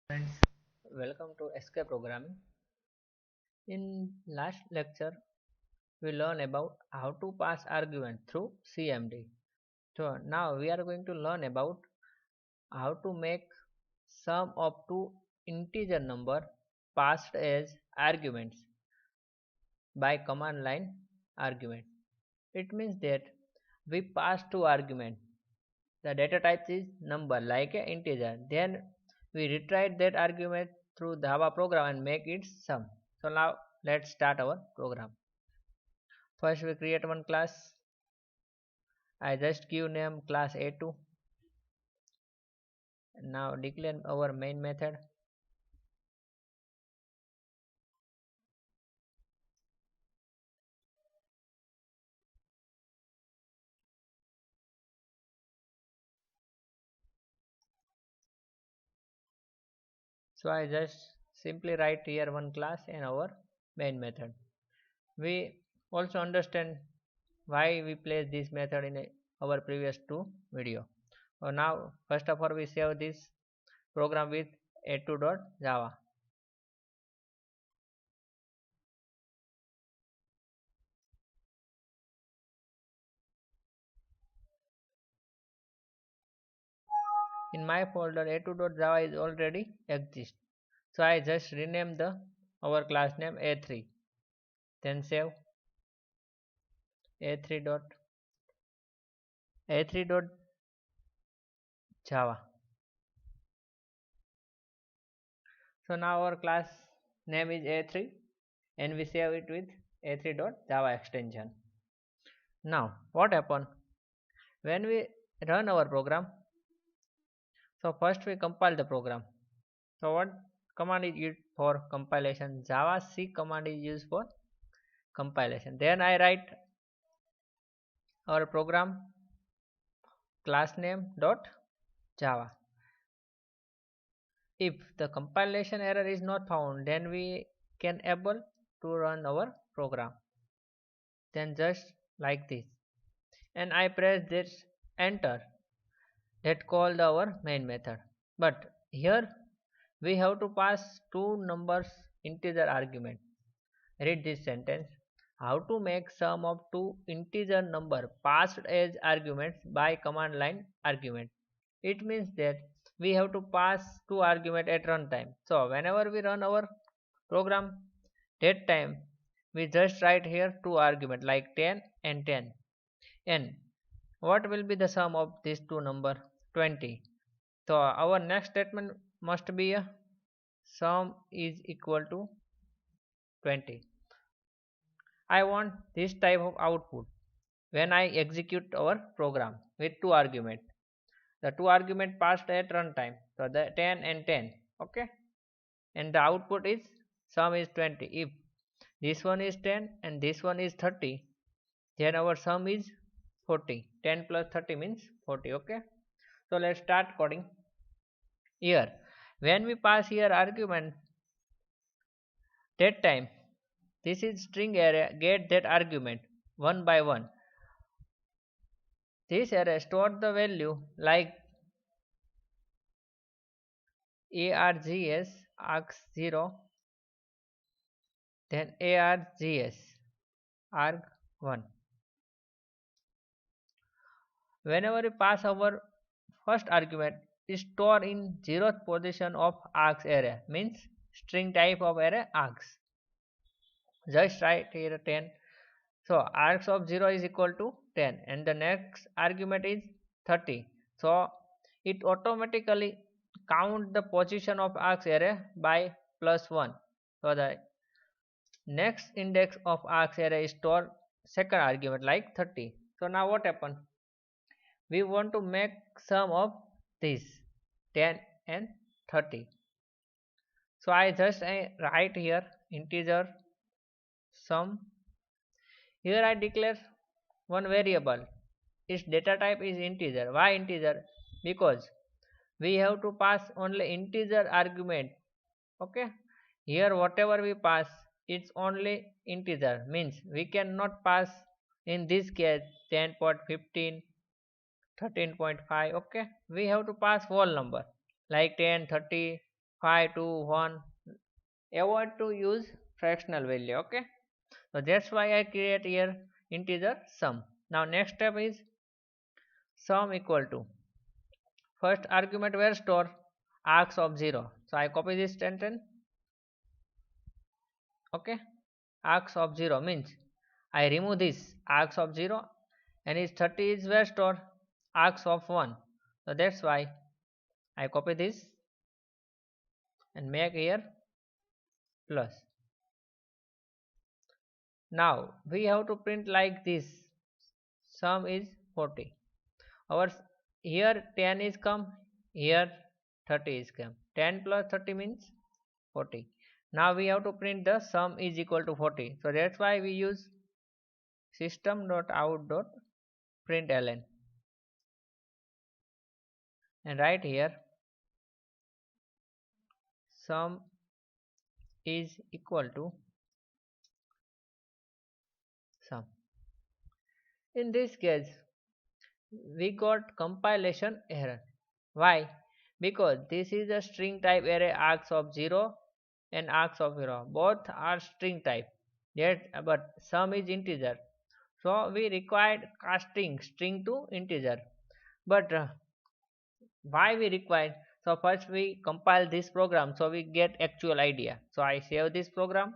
Friends, welcome to SK Programming. In last lecture, we learned about how to pass argument through CMD. So now we are going to learn about how to make sum of two integer number passed as arguments by command line argument. It means that we pass two arguments. The data type is number like an integer. Then we retrieve that argument through Java program and make it sum. So now let's start our program. First we create one class. I just give name class A2. Now declare our main method. So I just simply write here one class and our main method. We also understand why we place this method in our previous two video. So now first of all we save this program with a2.java. In my folder a2.java is already exist. So I just rename the our class name a3. Then save a3 dot a3 dot java. So now our class name is a3 and we save it with a3 dot java extension. Now what happened when we run our program? So first we compile the program. So what command is used for compilation? Java C command is used for compilation. Then I write our program class name dot java. If the compilation error is not found, then we can able to run our program. Then just like this, and I press this enter. That called our main method. But here we have to pass two numbers integer argument. Read this sentence. How to make sum of two integer number passed as arguments by command line argument. It means that we have to pass two argument at runtime. So whenever we run our program, that time we just write here two argument like 10 and 10. And what will be the sum of these two number? 20. So our next statement must be a sum is equal to 20. I want this type of output when I execute our program with two argument. The two argument passed at runtime. So the 10 and 10. Okay. And the output is sum is 20. If this one is 10 and this one is 30, then our sum is 40. 10 plus 30 means 40. Okay. So let's start coding. Here when we pass here argument, that time this is string array, get that argument one by one. This array store the value like args args0, then args arg1. Whenever we pass our first argument, store in 0th position of args array, means string type of array args. Just write here 10. So args of 0 is equal to 10 and the next argument is 30. So it automatically count the position of args array by +1. So the next index of args array is store second argument like 30. So now what happened? We want to make sum of this 10 and 30. So I just write here integer sum. Here I declare one variable. Its data type is integer. Why integer? Because we have to pass only integer argument. Okay. Here whatever we pass, it's only integer. Means we cannot pass in this case 10.15, 13.5. Okay. We have to pass whole number like 10, 30, 5, 2, 1. Avoid to use fractional value. Okay, so that's why I create here integer sum. Now next step is sum equal to first argument where store args of 0. So I copy this sentence. Okay, args of 0 means I remove this args of 0 and is 30 is where store args of 1. So that's why I copy this and make here plus. Now we have to print like this, sum is 40. Our here 10 is come, here 30 is come. 10 plus 30 means 40. Now we have to print the sum is equal to 40. So that's why we use system.out.println and write here sum is equal to sum. In this case we got compilation error. Why? Because this is a string type array args of 0 and args of 0. Both are string type. Yet, but sum is integer. So we required casting string to integer. But why we require? So first we compile this program so we get actual idea. So I save this program.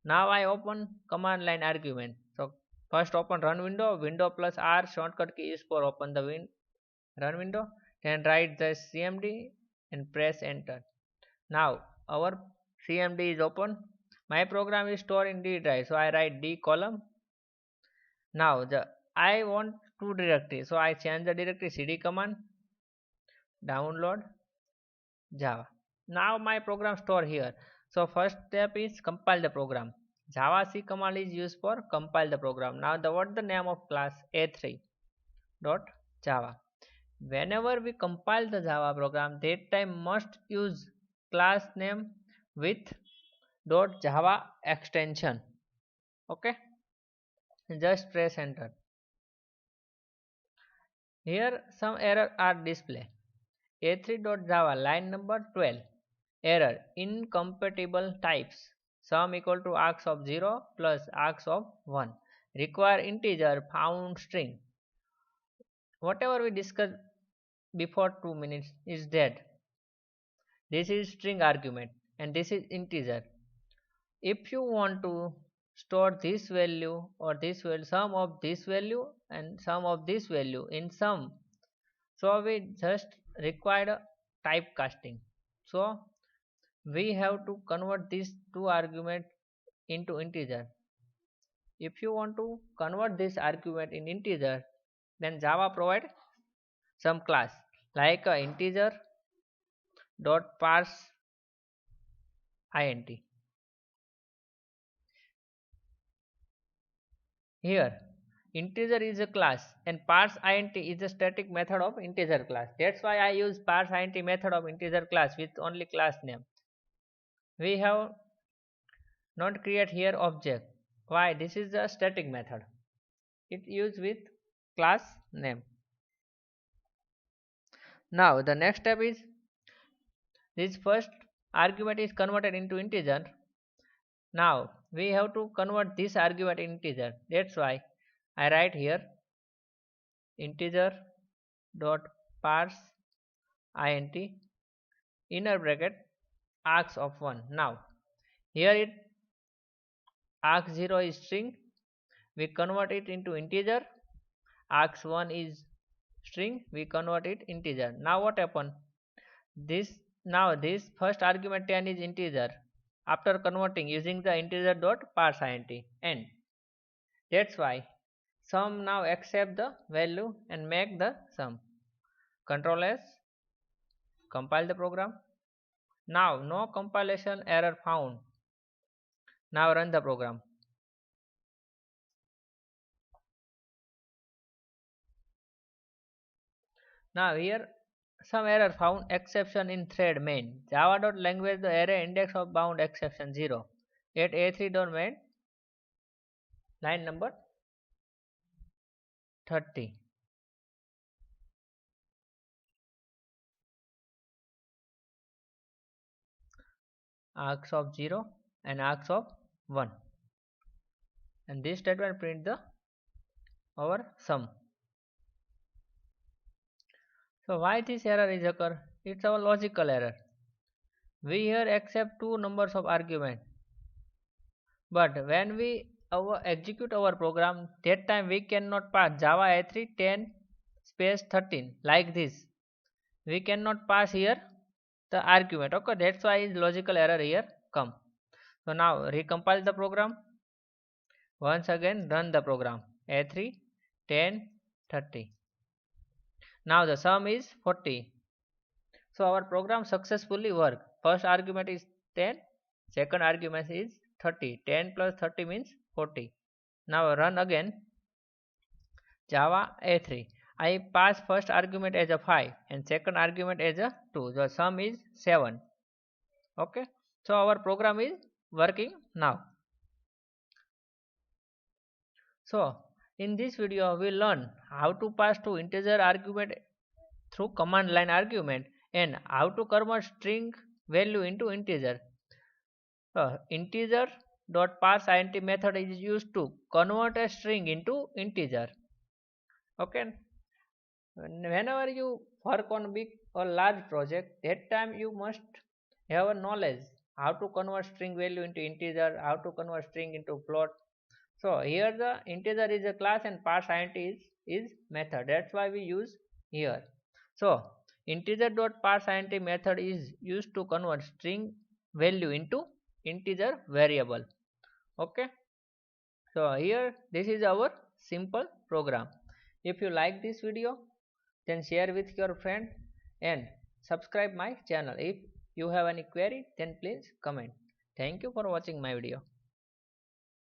Now I open command line argument. So first open run window. Window plus R shortcut key is for open the run window. Then write the cmd and press enter. Now our cmd is open. My program is stored in D drive. So I write D column. Now the I want two directory. So I change the directory cd command download Java. Now my program store here. So first step is compile the program. Java C command is used for compile the program. Now the what the name of class A3 dot Java. Whenever we compile the Java program, that time must use class name with dot Java extension. Okay, just press enter. Here some error are display. A3.java line number 12. Error incompatible types. Sum equal to args of 0 plus args of 1. Require integer found string. Whatever we discussed before 2 minutes is dead. This is string argument and this is integer. If you want to store this value or this value, sum of this value and sum of this value in sum, so we just required a typecasting. So we have to convert these two arguments into integer. If you want to convert this argument in integer, then Java provide some class like a integer dot parse int. Here integer is a class and parse int is a static method of integer class. That's why I use parse int method of integer class with only class name. We have not create here object. Why? This is a static method. It used with class name. Now the next step is this first argument is converted into integer. Now we have to convert this argument in integer. That's why I write here integer dot parse int inner bracket args of 1. Now here it args 0 is string. We convert it into integer. Args 1 is string. We convert it integer. Now what happened? This first argument 10 is integer after converting using the integer dot parse int and that's why sum now accept the value and make the sum. Control S, compile the program. Now no compilation error found. Now run the program. Now here some error found exception in thread main. Java.language the array index of bound exception 0 at a3.main line number 30. args of 0 and args of 1, and this statement print the our sum. So why this error is occur? It's our logical error. We here accept two numbers of argument, but when we execute our program, that time we cannot pass Java A3 10 space 13 like this. We cannot pass here the argument. Okay, that's why is logical error here come. So now recompile the program. Once again run the program. A3 10 30. Now the sum is 40. So our program successfully work. First argument is 10, second argument is 30. 10 plus 30 means 40. Now run again Java A3. I pass first argument as a 5 and second argument as a 2. The sum is 7. Okay. So our program is working now. So in this video we learn how to pass to integer argument through command line argument and how to convert string value into integer. Integer.parseInt method is used to convert a string into integer. Okay. Whenever you work on big or large project, that time you must have a knowledge how to convert string value into integer, how to convert string into float. So here the integer is a class and parseInt is method. That's why we use here. So integer.parseInt method is used to convert string value into integer variable. Okay. So here this is our simple program. If you like this video, then share with your friend and subscribe my channel. If you have any query, then please comment. Thank you for watching my video.